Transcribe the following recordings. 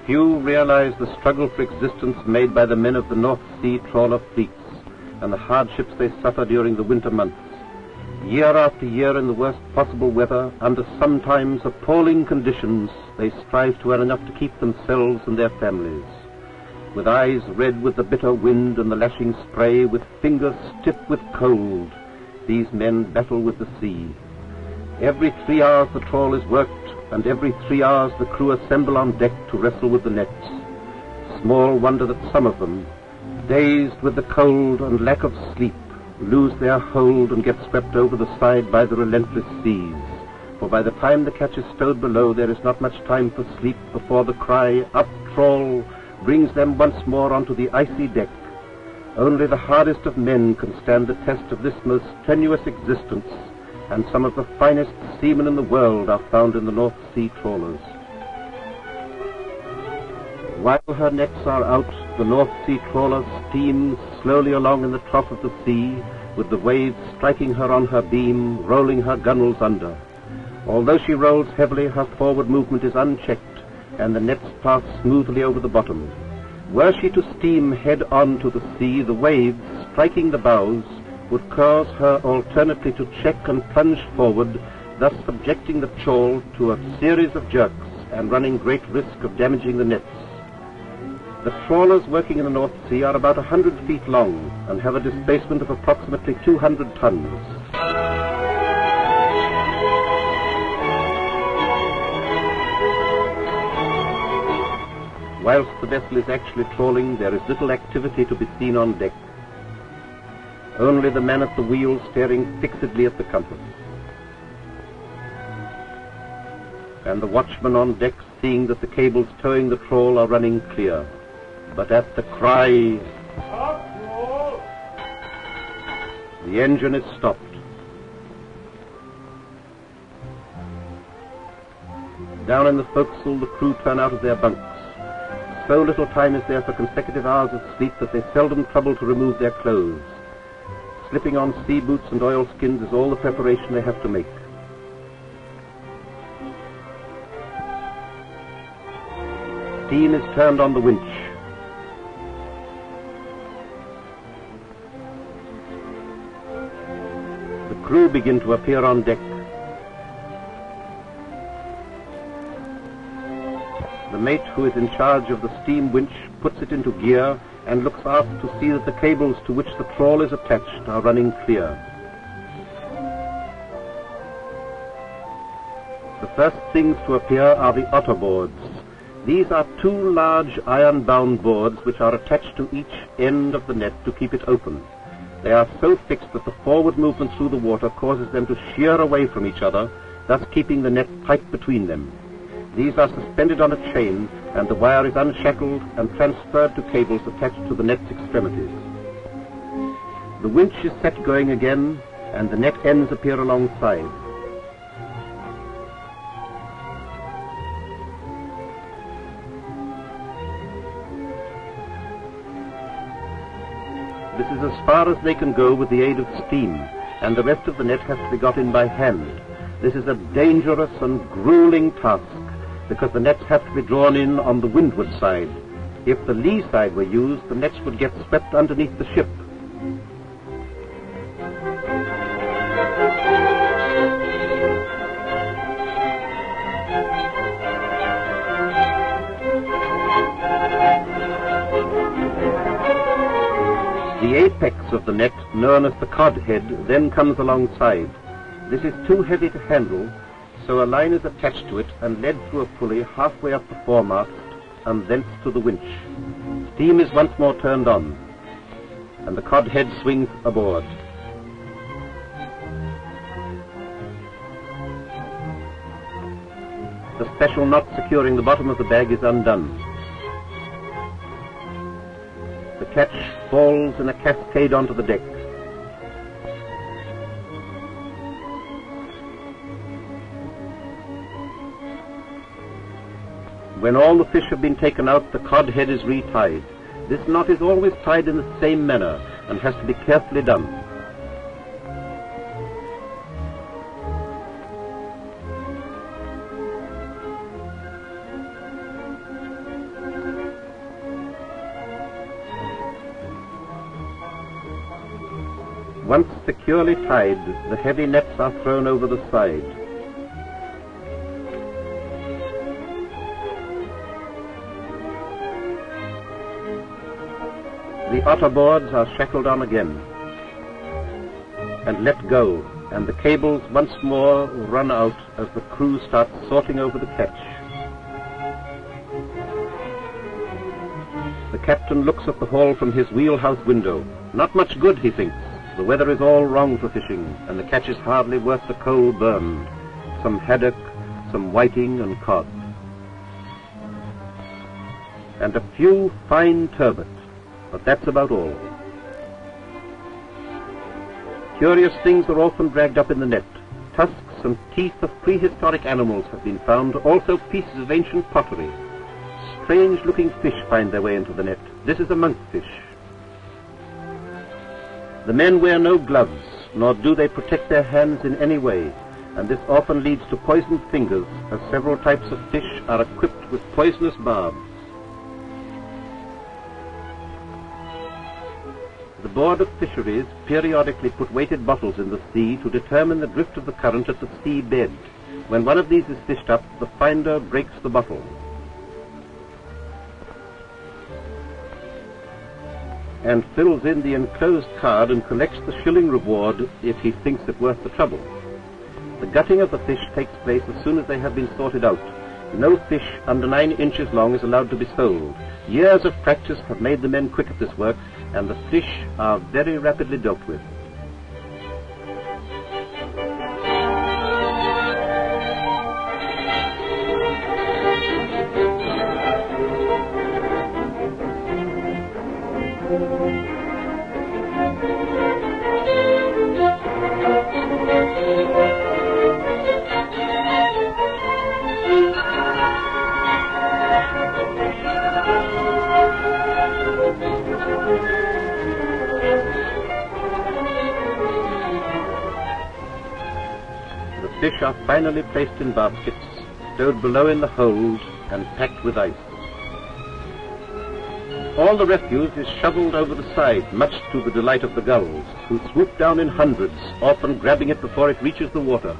Few realize the struggle for existence made by the men of the North Sea trawler fleets and the hardships they suffer during the winter months. Year after year in the worst possible weather, under sometimes appalling conditions, they strive to earn enough to keep themselves and their families. With eyes red with the bitter wind and the lashing spray, with fingers stiff with cold, these men battle with the sea. Every 3 hours the trawl is worked, and every 3 hours the crew assemble on deck to wrestle with the nets. Small wonder that some of them, dazed with the cold and lack of sleep, lose their hold and get swept over the side by the relentless seas. For by the time the catch is stowed below, there is not much time for sleep before the cry, "Up, trawl!" brings them once more onto the icy deck. Only the hardest of men can stand the test of this most strenuous existence, and some of the finest seamen in the world are found in the North Sea trawlers. While her nets are out, the North Sea trawler steams slowly along in the trough of the sea, with the waves striking her on her beam, rolling her gunwales under. Although she rolls heavily, her forward movement is unchecked, and the nets pass smoothly over the bottom. Were she to steam head-on to the sea, the waves, striking the bows, would cause her alternately to check and plunge forward, thus subjecting the trawl to a series of jerks and running great risk of damaging the nets. The trawlers working in the North Sea are about 100 feet long and have a displacement of approximately 200 tons. Whilst the vessel is actually trawling, there is little activity to be seen on deck. Only the man at the wheel staring fixedly at the compass, and the watchman on deck seeing that the cables towing the trawl are running clear. But at the cry, the engine is stopped. Down in the forecastle, the crew turn out of their bunks. So little time is there for consecutive hours of sleep that they seldom trouble to remove their clothes. Slipping on sea boots and oilskins is all the preparation they have to make. Steam is turned on the winch. The crew begin to appear on deck. The mate, who is in charge of the steam winch, puts it into gear and looks aft to see that the cables to which the trawl is attached are running clear. The first things to appear are the otter boards. These are 2 large iron-bound boards which are attached to each end of the net to keep it open. They are so fixed that the forward movement through the water causes them to shear away from each other, thus keeping the net tight between them. These are suspended on a chain, and the wire is unshackled and transferred to cables attached to the net's extremities. The winch is set going again, and the net ends appear alongside. This is as far as they can go with the aid of steam, and the rest of the net has to be got in by hand. This is a dangerous and grueling task, because the nets have to be drawn in on the windward side. If the lee side were used, the nets would get swept underneath the ship. The apex of the net, known as the cod head, then comes alongside. This is too heavy to handle, so a line is attached to it and led through a pulley halfway up the foremast and thence to the winch. Steam is once more turned on, and the cod head swings aboard. The special knot securing the bottom of the bag is undone. The catch falls in a cascade onto the deck. When all the fish have been taken out, the cod head is retied. This knot is always tied in the same manner and has to be carefully done. Once securely tied, the heavy nets are thrown over the side. The otter boards are shackled on again and let go, and the cables once more run out as the crew starts sorting over the catch. The captain looks at the haul from his wheelhouse window. Not much good, he thinks. The weather is all wrong for fishing, and the catch is hardly worth the coal burned. Some haddock, some whiting and cod. And a few fine turbot, but that's about all. Curious things are often dragged up in the net. Tusks and teeth of prehistoric animals have been found, also pieces of ancient pottery. Strange-looking fish find their way into the net. This is a monkfish. The men wear no gloves, nor do they protect their hands in any way, and this often leads to poisoned fingers, as several types of fish are equipped with poisonous barbs. The Board of Fisheries periodically put weighted bottles in the sea to determine the drift of the current at the sea bed. When one of these is fished up, the finder breaks the bottle. And fills in the enclosed card and collects the shilling reward if he thinks it worth the trouble. The gutting of the fish takes place as soon as they have been sorted out. No fish under 9 inches long is allowed to be sold. Years of practice have made the men quick at this work, and the fish are very rapidly dealt with. The fish are finally placed in baskets, stowed below in the hold, and packed with ice. All the refuse is shoveled over the side, much to the delight of the gulls, who swoop down in hundreds, often grabbing it before it reaches the water.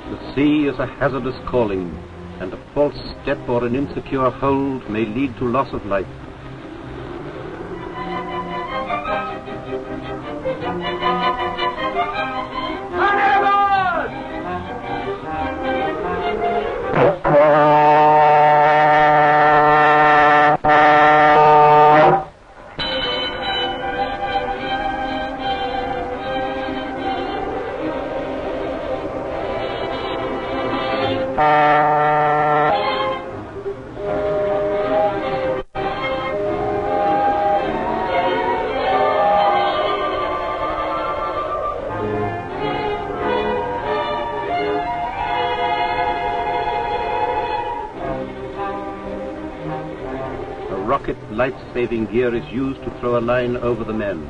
The sea is a hazardous calling, and a false step or an insecure hold may lead to loss of life. Rocket life-saving gear is used to throw a line over the men.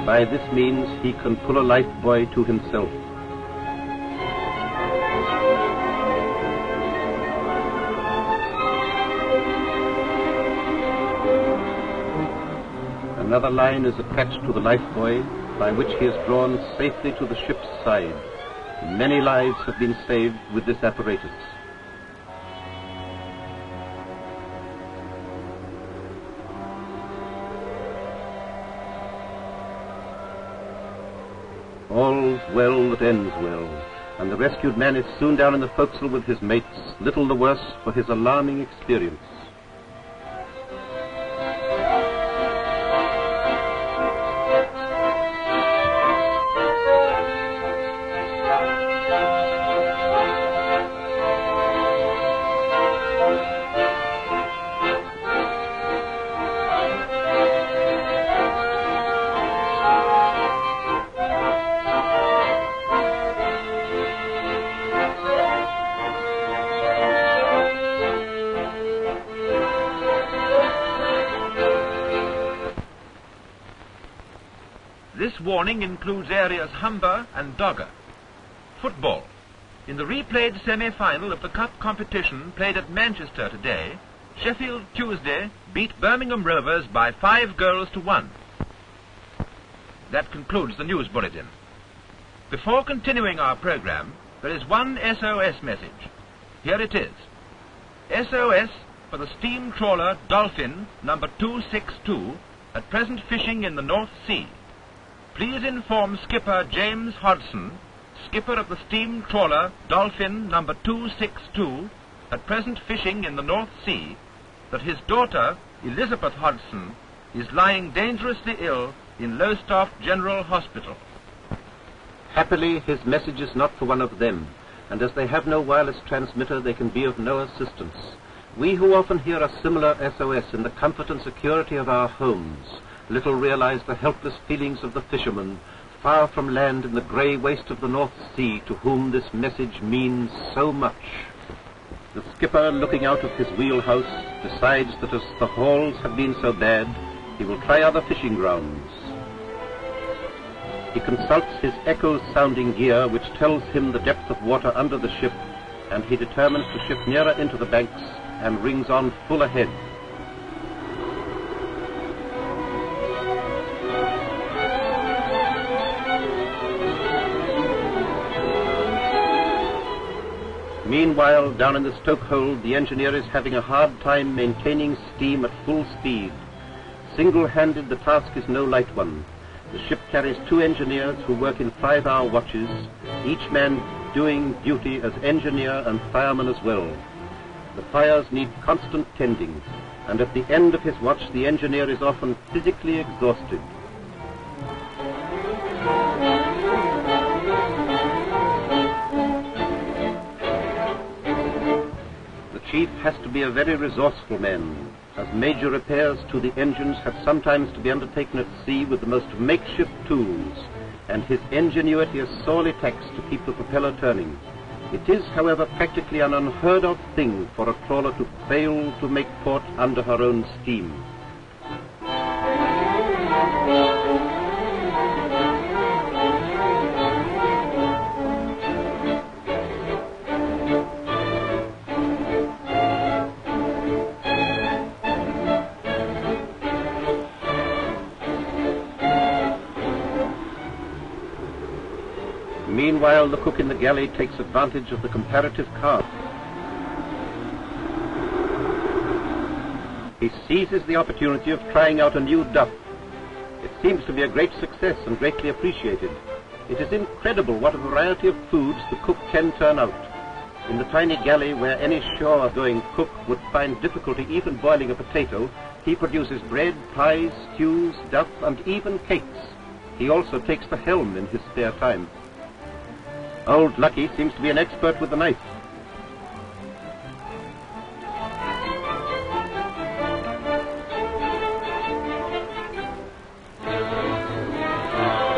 By this means he can pull a lifebuoy to himself. Another line is attached to the lifebuoy, by which he is drawn safely to the ship's side. Many lives have been saved with this apparatus. All's well that ends well, and the rescued man is soon down in the forecastle with his mates, little the worse for his alarming experience. warning includes areas Humber and Dogger. Football. In the replayed semi-final of the Cup competition played at Manchester today, Sheffield Tuesday beat Birmingham Rovers by 5-1. That concludes the news bulletin. Before continuing our programme, there is one SOS message. Here it is. SOS for the steam trawler Dolphin number 262, at present fishing in the North Sea. Please inform skipper James Hodson, skipper of the steam trawler Dolphin number 262, at present fishing in the North Sea, that his daughter, Elizabeth Hodson, is lying dangerously ill in Lowestoft General Hospital. Happily, his message is not for one of them, and as they have no wireless transmitter, they can be of no assistance. We who often hear a similar SOS in the comfort and security of our homes, little realize the helpless feelings of the fishermen, far from land in the grey waste of the North Sea, to whom this message means so much. The skipper, looking out of his wheelhouse, decides that as the hauls have been so bad, he will try other fishing grounds. He consults his echo-sounding gear, which tells him the depth of water under the ship, and he determines to shift nearer into the banks and rings on full ahead. Meanwhile, down in the stokehold, the engineer is having a hard time maintaining steam at full speed. Single-handed, the task is no light one. The ship carries 2 engineers who work in 5-hour watches, each man doing duty as engineer and fireman as well. The fires need constant tending, and at the end of his watch the engineer is often physically exhausted. The chief has to be a very resourceful man, as major repairs to the engines have sometimes to be undertaken at sea with the most makeshift tools, and his ingenuity is sorely taxed to keep the propeller turning. It is, however, practically an unheard of thing for a trawler to fail to make port under her own steam. Meanwhile, the cook in the galley takes advantage of the comparative calm. He seizes the opportunity of trying out a new duff. It seems to be a great success and greatly appreciated. It is incredible what a variety of foods the cook can turn out. In the tiny galley where any shore-going cook would find difficulty even boiling a potato, he produces bread, pies, stews, duff, and even cakes. He also takes the helm in his spare time. Old Lucky seems to be an expert with the knife.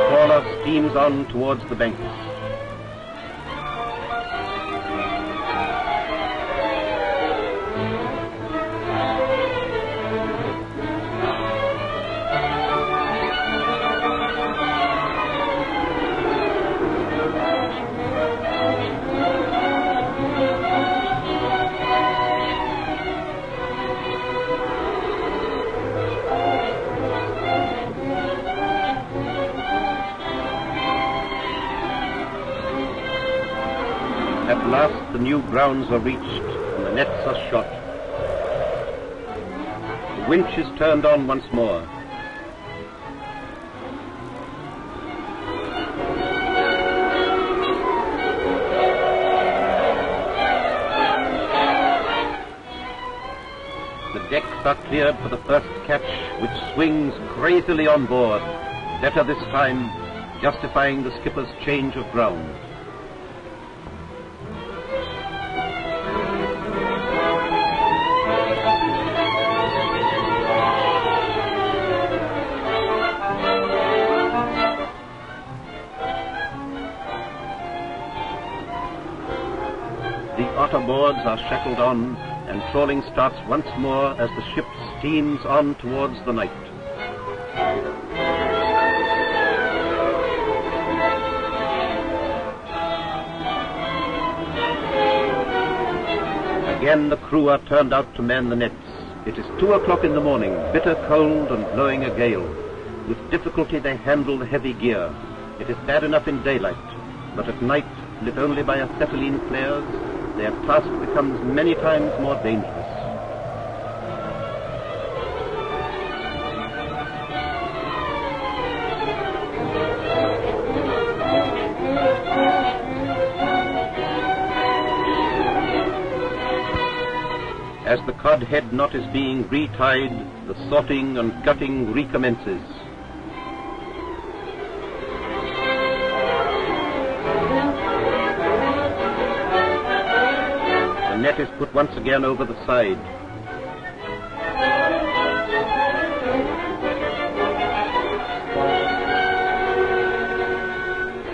Trawler steams on towards the banks. At last the new grounds are reached and the nets are shot. The winch is turned on once more. The decks are cleared for the first catch, which swings crazily on board, better this time, justifying the skipper's change of ground. The otter boards are shackled on, and trawling starts once more as the ship steams on towards the night. Again the crew are turned out to man the nets. It is 2 o'clock in the morning, bitter cold and blowing a gale. With difficulty they handle the heavy gear. It is bad enough in daylight, but at night, lit only by acetylene flares, their task becomes many times more dangerous. As the cod head knot is being retied, the sorting and gutting recommences. The net is put once again over the side.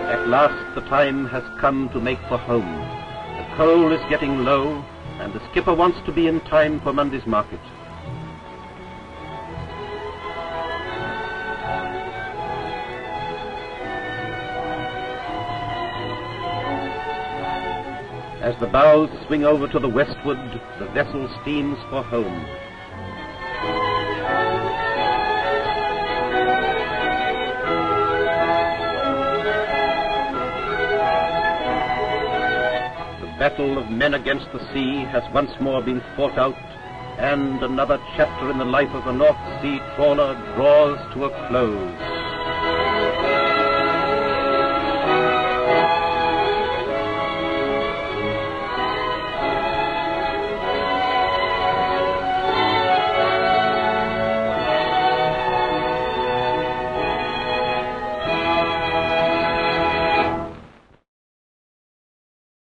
At last the time has come to make for home. The coal is getting low, and the skipper wants to be in time for Monday's market. As the bows swing over to the westward, the vessel steams for home. The battle of men against the sea has once more been fought out, and another chapter in the life of the North Sea trawler draws to a close.